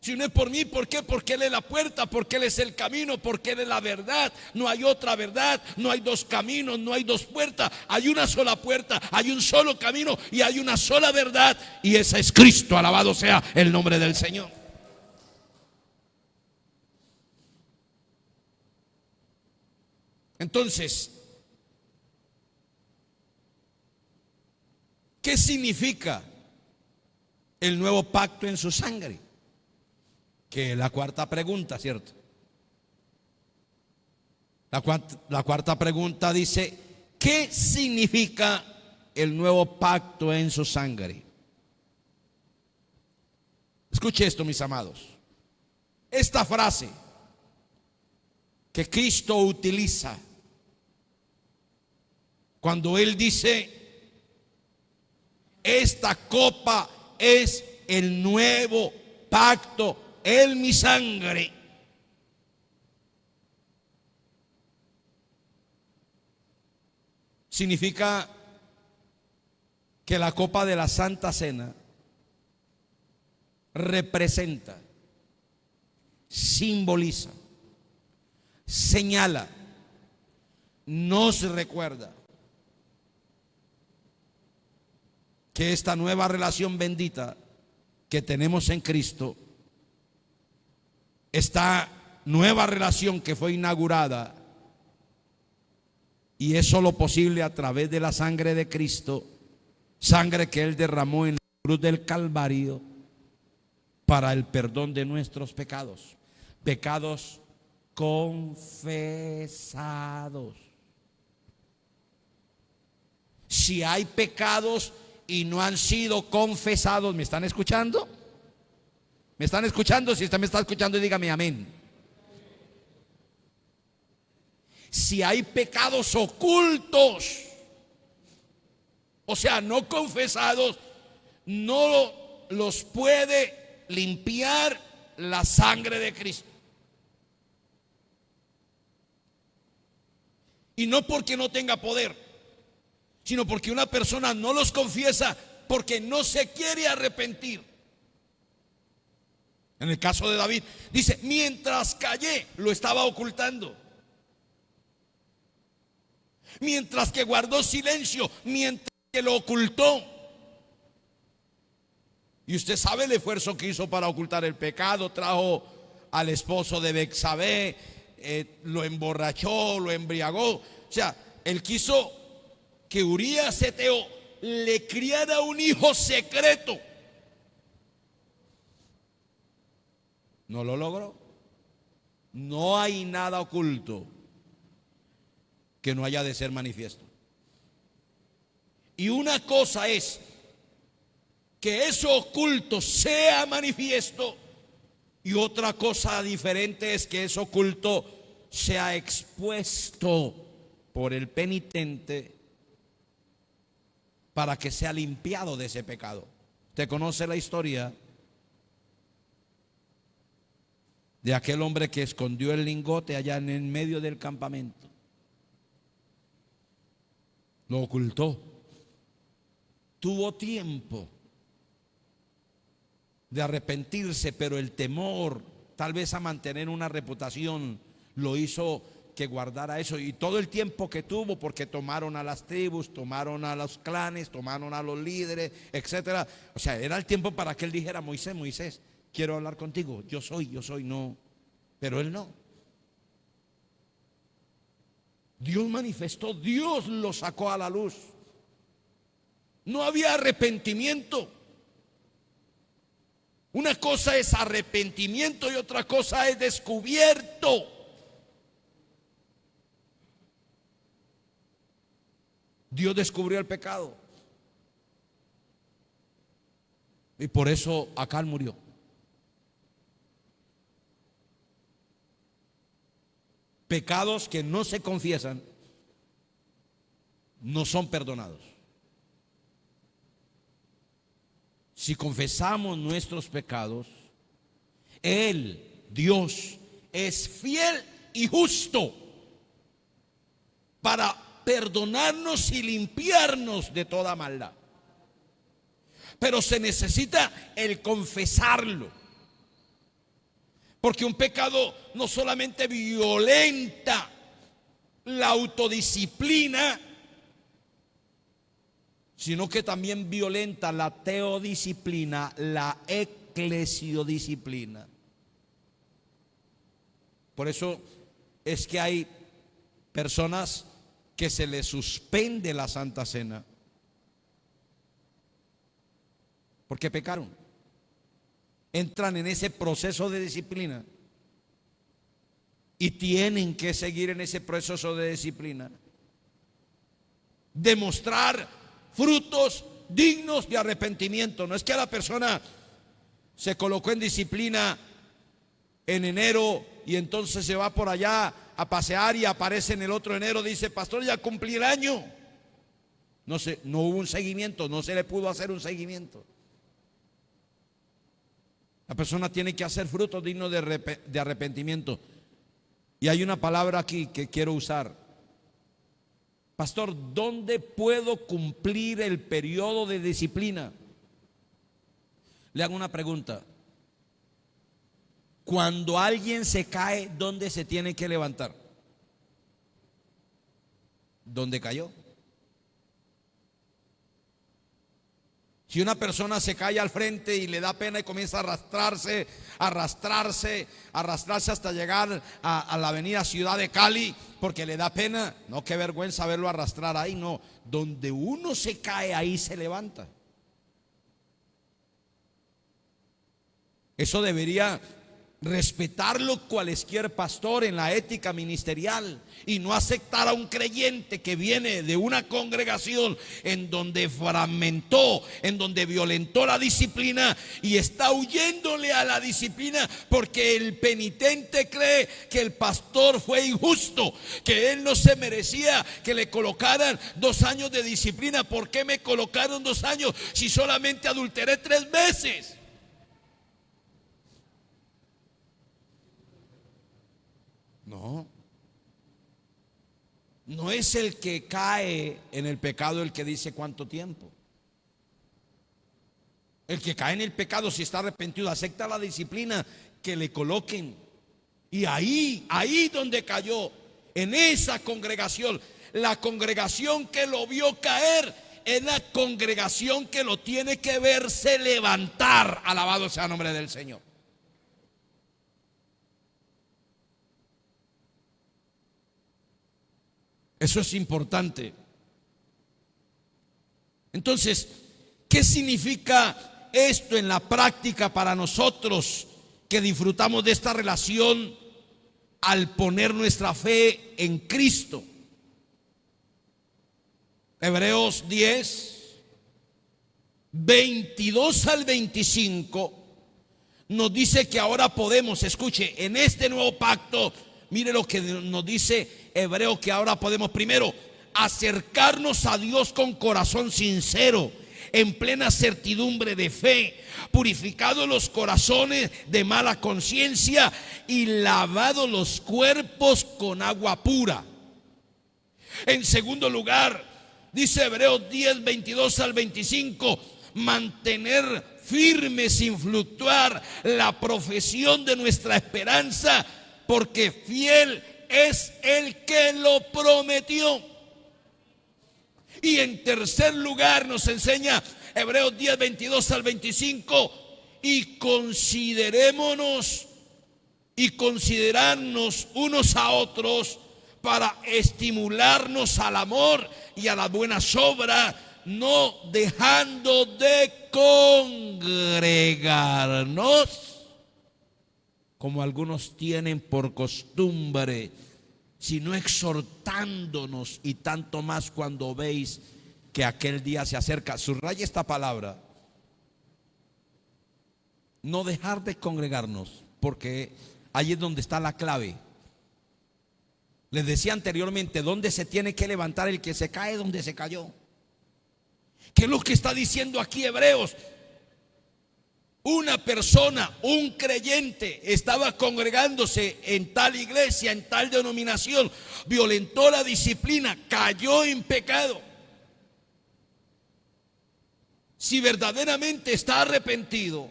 Si no es por mí, ¿por qué? Porque Él es la puerta, porque Él es el camino, porque Él es la verdad. No hay otra verdad, no hay dos caminos, no hay dos puertas. Hay una sola puerta, hay un solo camino y hay una sola verdad. Y esa es Cristo, alabado sea el nombre del Señor. Entonces, ¿qué significa el nuevo pacto en su sangre? Que es la cuarta pregunta, ¿cierto? La cuarta pregunta dice, ¿qué significa el nuevo pacto en su sangre? Escuche esto, mis amados. Esta frase que Cristo utiliza cuando Él dice, esta copa es el nuevo pacto en mi sangre. Significa que la copa de la Santa Cena representa, simboliza, señala, nos recuerda que esta nueva relación bendita que tenemos en Cristo, esta nueva relación que fue inaugurada, y es solo posible a través de la sangre de Cristo, sangre que Él derramó en la cruz del Calvario para el perdón de nuestros pecados, pecados confesados. Si hay pecados y no han sido confesados, ¿me están escuchando? ¿Me están escuchando? Si usted me está escuchando, dígame amén. Si hay pecados ocultos, o sea, no confesados, no los puede limpiar la sangre de Cristo. Y no porque no tenga poder, sino porque una persona no los confiesa porque no se quiere arrepentir. En el caso de David, dice, mientras callé, lo estaba ocultando. Mientras que guardó silencio, mientras que lo ocultó. Y usted sabe el esfuerzo que hizo para ocultar el pecado. Trajo al esposo de Betsabé, lo emborrachó, lo embriagó. O sea, él quiso que Urías Eteo le criara un hijo secreto. No lo logró. No hay nada oculto que no haya de ser manifiesto. Y una cosa es que eso oculto sea manifiesto, y otra cosa diferente es que eso oculto sea expuesto por el penitente para que sea limpiado de ese pecado. Usted conoce la historia de aquel hombre que escondió el lingote allá en el medio del campamento. Lo ocultó. Tuvo tiempo de arrepentirse, pero el temor, tal vez a mantener una reputación, lo hizo que guardara eso. Y todo el tiempo que tuvo, porque tomaron a las tribus, tomaron a los clanes, tomaron a los líderes, etcétera. O sea, era el tiempo para que él dijera, Moisés, Moisés, quiero hablar contigo, yo soy, no. Pero él no. Dios manifestó, Dios lo sacó a la luz. No había arrepentimiento. Una cosa es arrepentimiento y otra cosa es descubierto. Dios descubrió el pecado. Y por eso Acán murió. Pecados que no se confiesan no son perdonados. Si confesamos nuestros pecados, Él, Dios, es fiel y justo para perdonarnos y limpiarnos de toda maldad. Pero se necesita el confesarlo. Porque un pecado no solamente violenta la autodisciplina, sino que también violenta la teodisciplina, la eclesiodisciplina. Por eso es que hay personas que se les suspende la Santa Cena, porque pecaron. Entran en ese proceso de disciplina y tienen que seguir en ese proceso de disciplina, demostrar frutos dignos de arrepentimiento. No es que la persona se colocó en disciplina en enero y entonces se va por allá a pasear y aparece en el otro enero, dice: pastor, ya cumplí el año. No sé, no hubo un seguimiento, no se le pudo hacer un seguimiento. La persona tiene que hacer frutos dignos de arrepentimiento. Y hay una palabra aquí que quiero usar. Pastor, ¿dónde puedo cumplir el periodo de disciplina? Le hago una pregunta. Cuando alguien se cae, ¿dónde se tiene que levantar? ¿Dónde cayó? Si una persona se cae al frente y le da pena y comienza a arrastrarse hasta llegar a la avenida Ciudad de Cali, porque le da pena, no, qué vergüenza verlo arrastrar ahí, no. Donde uno se cae, ahí se levanta. Eso debería respetarlo cualesquier pastor en la ética ministerial, y no aceptar a un creyente que viene de una congregación en donde fragmentó, en donde violentó la disciplina y está huyéndole a la disciplina porque el penitente cree que el pastor fue injusto, que él no se merecía que le colocaran 2 años de disciplina. ¿Por qué me colocaron 2 años si solamente adulteré 3 veces? No es el que cae en el pecado el que dice cuánto tiempo. El que cae en el pecado, si está arrepentido, acepta la disciplina que le coloquen. Y ahí donde cayó, en esa congregación, la congregación que lo vio caer es la congregación que lo tiene que verse levantar. Alabado sea el nombre del Señor. Eso es importante. Entonces, ¿qué significa esto en la práctica para nosotros que disfrutamos de esta relación al poner nuestra fe en Cristo? Hebreos 10, 22 al 25 nos dice que ahora podemos, escuche, en este nuevo pacto, mire lo que nos dice Hebreo, que ahora podemos primero acercarnos a Dios con corazón sincero, en plena certidumbre de fe, purificados los corazones de mala conciencia y lavados los cuerpos con agua pura. En segundo lugar, dice Hebreos 10, 22 al 25, mantener firme sin fluctuar la profesión de nuestra esperanza, porque fiel es el que lo prometió. Y en tercer lugar nos enseña Hebreos 10, 22 al 25, y considerémonos y considerarnos unos a otros para estimularnos al amor y a las buenas obras, no dejando de congregarnos como algunos tienen por costumbre, sino exhortándonos, y tanto más cuando veis que aquel día se acerca. Subraya esta palabra: no dejar de congregarnos, porque ahí es donde está la clave. Les decía anteriormente, ¿dónde se tiene que levantar el que se cae? Donde se cayó. ¿Qué es lo que está diciendo aquí Hebreos? Una persona, un creyente, estaba congregándose en tal iglesia, en tal denominación, violentó la disciplina, cayó en pecado. Si verdaderamente está arrepentido,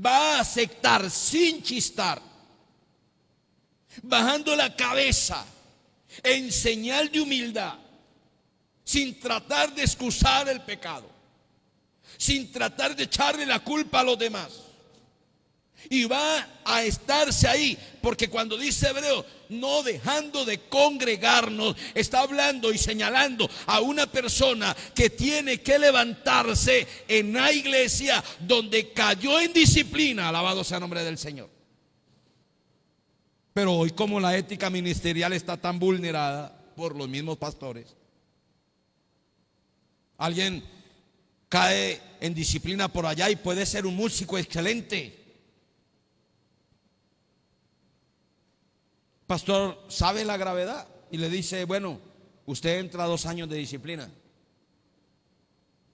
va a aceptar sin chistar, bajando la cabeza, en señal de humildad, sin tratar de excusar el pecado, sin tratar de echarle la culpa a los demás. Y va a estarse ahí, porque cuando dice Hebreo, no dejando de congregarnos, está hablando y señalando a una persona que tiene que levantarse en la iglesia donde cayó en disciplina. Alabado sea el nombre del Señor. Pero hoy, como la ética ministerial está tan vulnerada por los mismos pastores, alguien cae en disciplina por allá y puede ser un músico excelente. Pastor sabe la gravedad y le dice: bueno, usted entra 2 años de disciplina.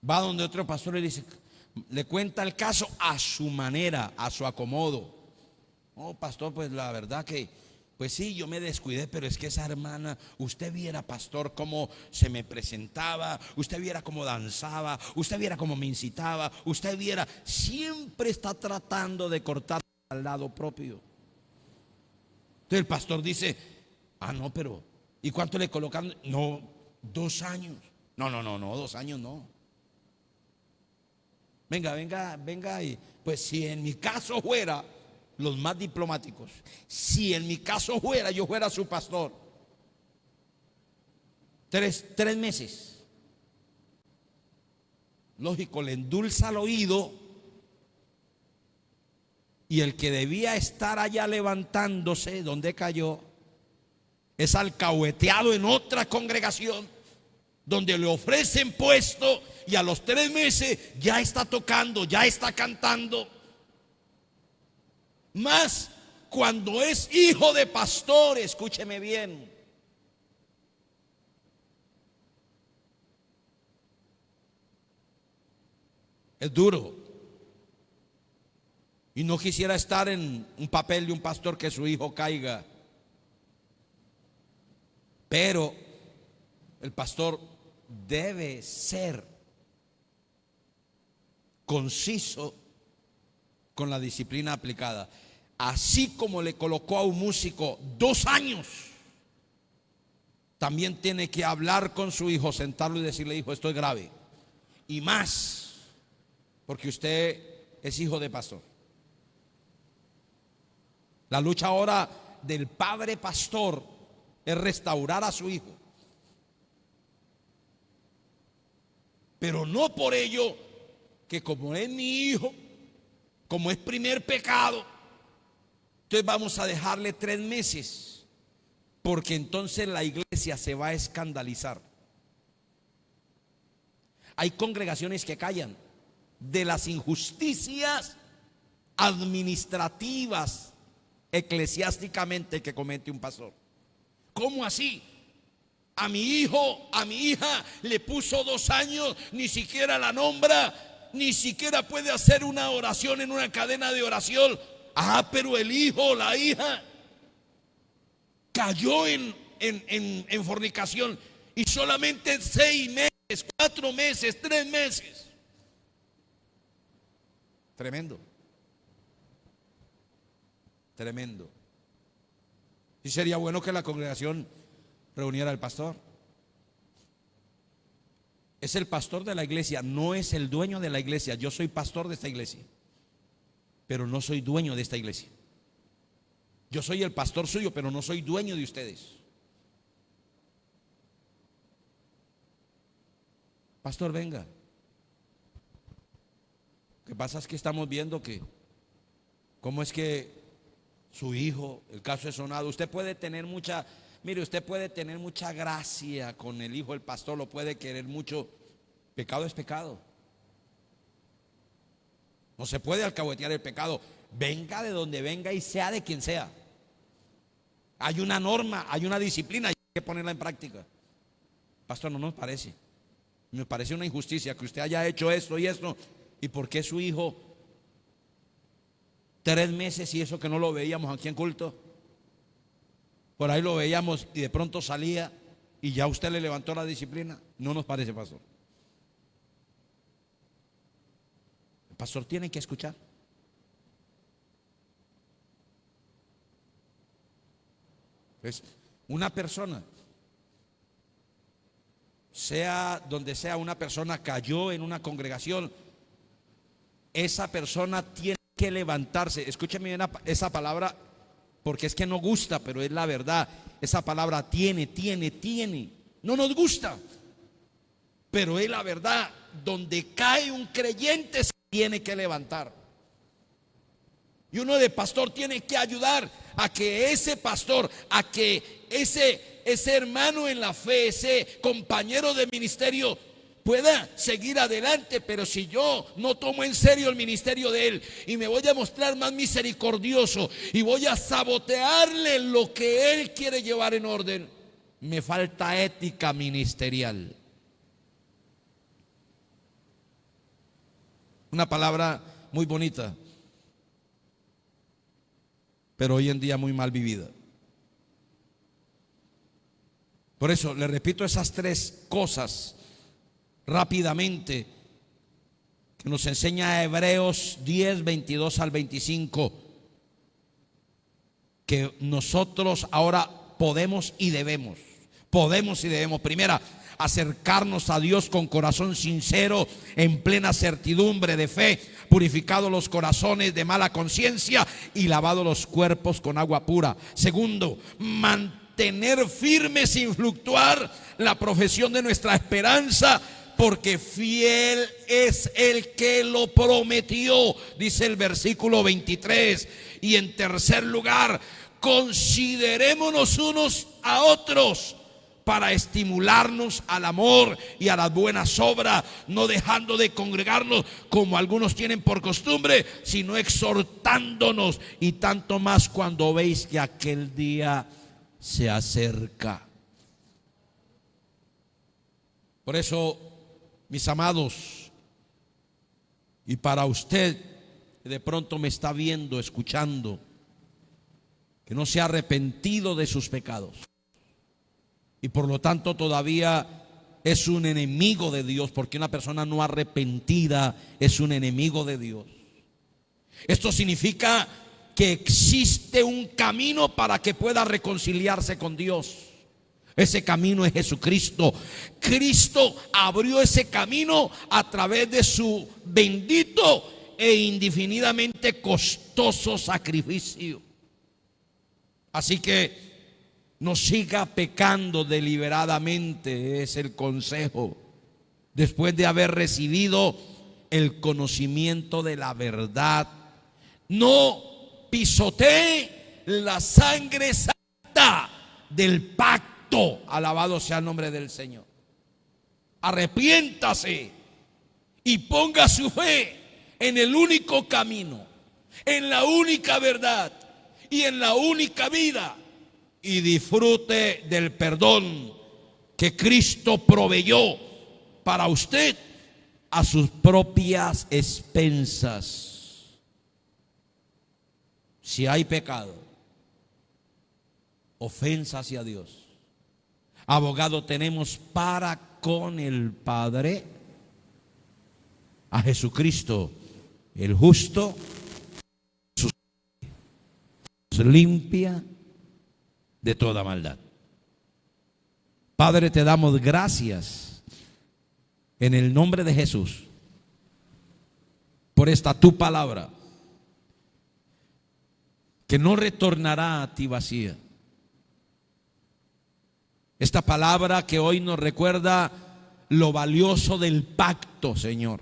Va donde otro pastor y dice, le cuenta el caso a su manera, a su acomodo. Oh, pastor, pues la verdad que, pues sí, yo me descuidé, pero es que esa hermana, usted viera, pastor, cómo se me presentaba, usted viera cómo danzaba, usted viera cómo me incitaba, usted viera, siempre está tratando de cortar al lado propio. Entonces el pastor dice: ah, no, pero ¿y cuánto le colocan? No, 2 años. No, 2 años no. Venga, y pues si en mi caso fuera, los más diplomáticos, si en mi caso fuera, yo fuera su pastor, 3 meses. Lógico, le endulza el oído. Y el que debía estar allá levantándose, donde cayó, es alcahueteado en otra congregación, donde le ofrecen puesto, y a los 3 meses ya está tocando, ya está cantando. Más cuando es hijo de pastor, escúcheme bien. Es duro. Y no quisiera estar en un papel de un pastor que su hijo caiga. Pero el pastor debe ser conciso con la disciplina aplicada. Así como le colocó a un músico 2 años, también tiene que hablar con su hijo, sentarlo y decirle: hijo, esto es grave. Y más, porque usted es hijo de pastor. La lucha ahora del padre pastor es restaurar a su hijo. Pero no por ello que como es mi hijo, como es primer pecado, entonces vamos a dejarle 3 meses, porque entonces la iglesia se va a escandalizar. Hay congregaciones que callan de las injusticias administrativas, eclesiásticamente, que comete un pastor. ¿Cómo así? A mi hijo, a mi hija le puso 2 años, ni siquiera la nombra, ni siquiera puede hacer una oración en una cadena de oración. Ah, pero el hijo, la hija cayó en fornicación, y solamente 6 meses, 4 meses, 3 meses. Tremendo. Tremendo. Y sería bueno que la congregación reuniera al pastor. Es el pastor de la iglesia, no es el dueño de la iglesia. Yo soy pastor de esta iglesia, pero no soy dueño de esta iglesia. Yo soy el pastor suyo, pero no soy dueño de ustedes. Pastor, venga. Lo que pasa es que estamos viendo que cómo es que su hijo, el caso es sonado. Usted puede tener mucha, mire, usted puede tener mucha gracia con el hijo del pastor, lo puede querer mucho. Pecado es pecado. No se puede alcahuetear el pecado. Venga de donde venga y sea de quien sea. Hay una norma, hay una disciplina, hay que ponerla en práctica. Pastor, no nos parece. Me parece una injusticia que usted haya hecho esto y esto. ¿Y por qué su hijo 3 meses y eso que no lo veíamos aquí en culto? Por ahí lo veíamos y de pronto salía y ya usted le levantó la disciplina. No nos parece, pastor. El pastor tiene que escuchar. Es una persona, sea donde sea, una persona cayó en una congregación, esa persona tiene que levantarse. Escúcheme bien esa palabra, porque es que no gusta, pero es la verdad. Esa palabra tiene. No nos gusta, pero es la verdad. Donde cae un creyente se tiene que levantar. Y uno de pastor tiene que ayudar a que ese pastor, a que ese hermano en la fe, ese compañero de ministerio pueda seguir adelante. Pero si yo no tomo en serio el ministerio de él y me voy a mostrar más misericordioso y voy a sabotearle lo que él quiere llevar en orden, me falta ética ministerial. Una palabra muy bonita, pero hoy en día muy mal vivida. Por eso le repito esas tres cosas rápidamente que nos enseña Hebreos 10, 22 al 25, que nosotros ahora podemos y debemos. Primera, acercarnos a Dios con corazón sincero, en plena certidumbre de fe, purificados los corazones de mala conciencia y lavados los cuerpos con agua pura. Segundo, mantener firme sin fluctuar la profesión de nuestra esperanza, porque fiel es el que lo prometió, dice el versículo 23. Y en tercer lugar, considerémonos unos a otros para estimularnos al amor y a las buenas obras, no dejando de congregarnos como algunos tienen por costumbre, sino exhortándonos, y tanto más cuando veis que aquel día se acerca. Por eso, mis amados, y para usted que de pronto me está viendo, escuchando, que no se ha arrepentido de sus pecados y por lo tanto todavía es un enemigo de Dios, porque una persona no arrepentida es un enemigo de Dios. Esto significa que existe un camino para que pueda reconciliarse con Dios. Ese camino es Jesucristo. Cristo abrió ese camino a través de su bendito e indefinidamente costoso sacrificio. Así que no siga pecando deliberadamente, es el consejo, después de haber recibido el conocimiento de la verdad. No pisotee la sangre santa del pacto. Alabado sea el nombre del Señor. Arrepiéntase y ponga su fe en el único camino, en la única verdad y en la única vida, y disfrute del perdón que Cristo proveyó para usted a sus propias expensas. Si hay pecado, ofensa hacia Dios, abogado tenemos para con el Padre, a Jesucristo el justo, limpia de toda maldad. Padre, te damos gracias en el nombre de Jesús por esta tu palabra, que no retornará a ti vacía. Esta palabra que hoy nos recuerda lo valioso del pacto, Señor.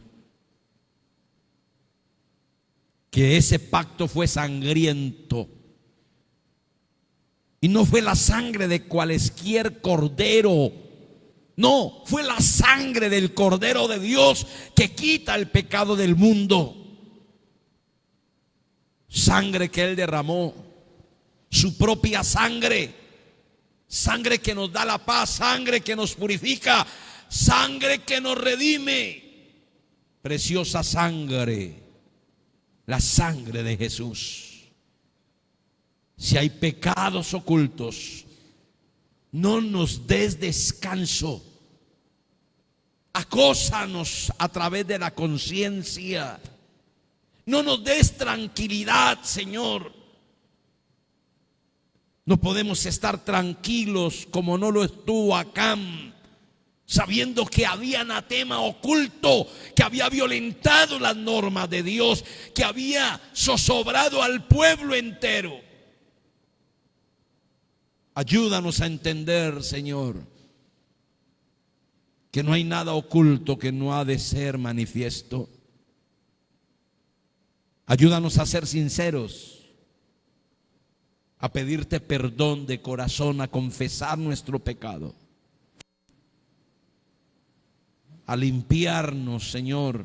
Que ese pacto fue sangriento. Y no fue la sangre de cualesquier cordero. No, fue la sangre del Cordero de Dios que quita el pecado del mundo. Sangre que Él derramó, su propia sangre. Sangre que nos da la paz, sangre que nos purifica, sangre que nos redime. Preciosa sangre, la sangre de Jesús. Si hay pecados ocultos, no nos des descanso. Acósanos a través de la conciencia. No nos des tranquilidad, Señor. No podemos estar tranquilos como no lo estuvo Acán, sabiendo que había anatema oculto, que había violentado las normas de Dios, que había zozobrado al pueblo entero. Ayúdanos a entender, Señor, que no hay nada oculto que no ha de ser manifiesto. Ayúdanos a ser sinceros, a pedirte perdón de corazón, a confesar nuestro pecado, a limpiarnos, Señor,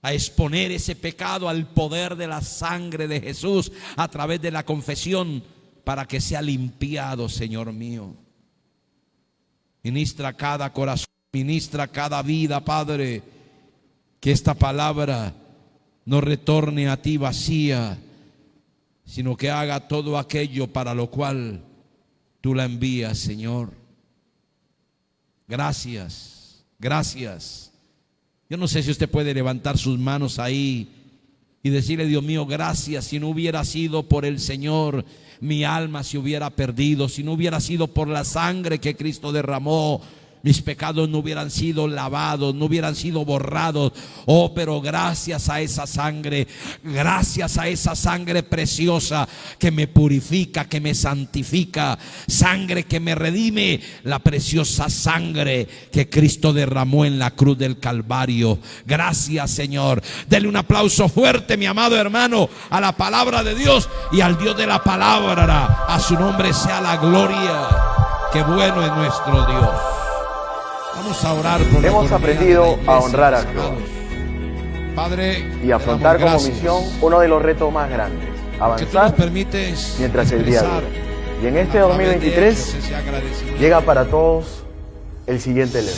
a exponer ese pecado al poder de la sangre de Jesús a través de la confesión, para que sea limpiado, Señor mío. Ministra cada corazón, ministra cada vida, Padre, que esta palabra no retorne a ti vacía, sino que haga todo aquello para lo cual tú la envías, Señor. Gracias, gracias. Yo no sé si usted puede levantar sus manos ahí y decirle: Dios mío, gracias. Si no hubiera sido por el Señor, mi alma se hubiera perdido. Si no hubiera sido por la sangre que Cristo derramó, mis pecados no hubieran sido lavados, no hubieran sido borrados. Oh, pero gracias a esa sangre preciosa que me purifica, que me santifica, sangre que me redime, la preciosa sangre que Cristo derramó en la cruz del Calvario. Gracias, Señor. Dele un aplauso fuerte, mi amado hermano, a la palabra de Dios y al Dios de la palabra. A su nombre sea la gloria. Qué bueno es nuestro Dios. Vamos a orar por hemos aprendido a honrar a Dios, Padre, y afrontar como misión uno de los retos más grandes: avanzar mientras el día dura. Y en este 2023 llega para todos el siguiente lema: